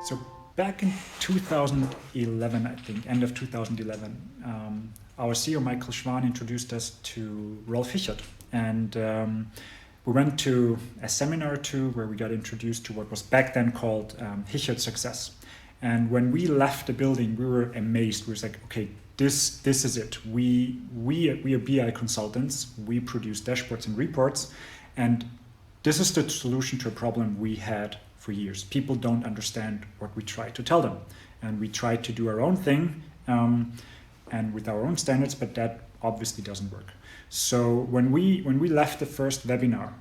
So back in 2011, I think, end of 2011, our CEO Michael Schwan introduced us to Rolf Hichert, and we went to a seminar too where we got introduced to what was back then called Hichert Success. And when we left the building, we were amazed. We were like, okay, this is it. We are BI consultants. We produce dashboards and reports, and this is the solution to a problem we had for years. People don't understand what we try to tell them, and we try to do our own thing and with our own standards, but that obviously doesn't work. So when we left the first webinar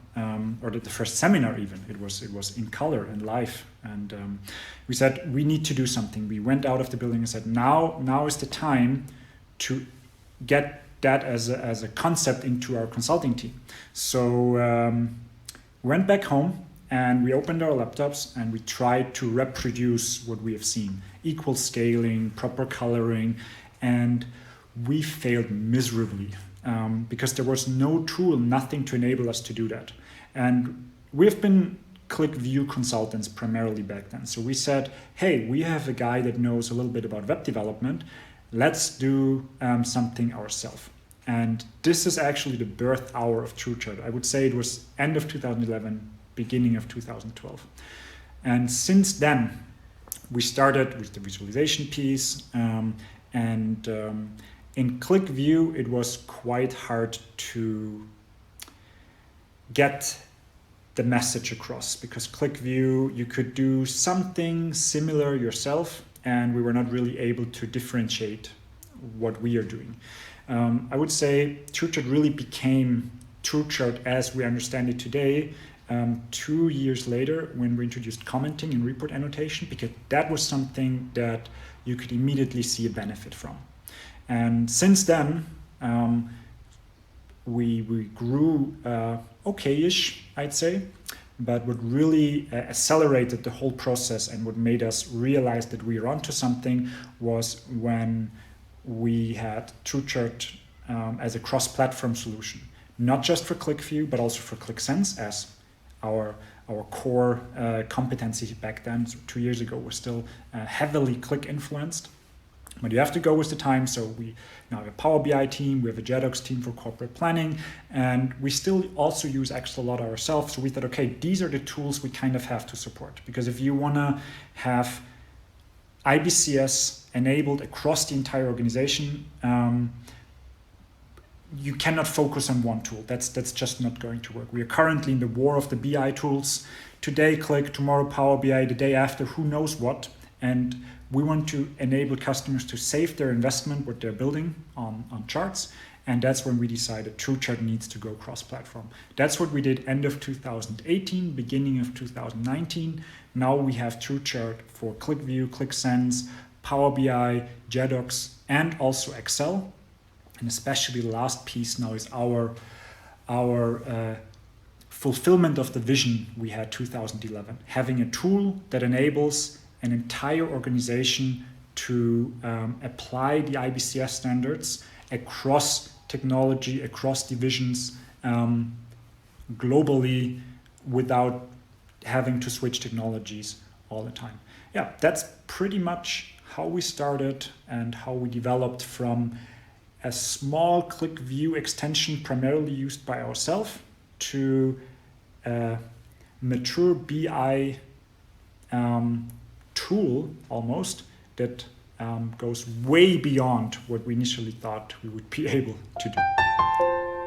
or the first seminar, even it was in color and live, and we said we need to do something. We went out of the building and said now is the time to get that as a concept into our consulting team. So we went back home and we opened our laptops and we tried to reproduce what we have seen: equal scaling, proper coloring, and we failed miserably. Because there was no tool, nothing to enable us to do that. And we've been ClickView consultants primarily back then. So we said, hey, we have a guy that knows a little bit about web development. Let's do something ourselves. And this is actually the birth hour of TrueChart. I would say it was end of 2011, beginning of 2012. And since then, we started with the visualization piece in ClickView, it was quite hard to get the message across, because ClickView, you could do something similar yourself, and we were not really able to differentiate what we are doing. I would say TrueChart really became TrueChart as we understand it today 2 years later, when we introduced commenting and report annotation, because that was something that you could immediately see a benefit from. And since then, we grew okay-ish, I'd say. But what really accelerated the whole process and what made us realize that we were onto something was when we had TrueChart as a cross-platform solution, not just for ClickView, but also for ClickSense as our core competency back then. So 2 years ago was still heavily Click influenced. But you have to go with the time. So we now have a Power BI team, we have a JEDOX team for corporate planning, and we still also use Excel a lot ourselves. So we thought, okay, these are the tools we kind of have to support. Because if you want to have IBCS enabled across the entire organization, you cannot focus on one tool. That's just not going to work. We are currently in the war of the BI tools. Today Click, tomorrow Power BI, the day after who knows what. And we want to enable customers to save their investment, what they're building on charts. And that's when we decided TrueChart needs to go cross-platform. That's what we did end of 2018, beginning of 2019. Now we have TrueChart for ClickView, ClickSense, Power BI, JEDOX, and also Excel. And especially the last piece now is our fulfillment of the vision we had 2011. Having a tool that enables an entire organization to apply the IBCS standards across technology, across divisions, globally, without having to switch technologies all the time. Yeah, that's pretty much how we started and how we developed from a small ClickView extension primarily used by ourselves to a mature BI tool almost that goes way beyond what we initially thought we would be able to do.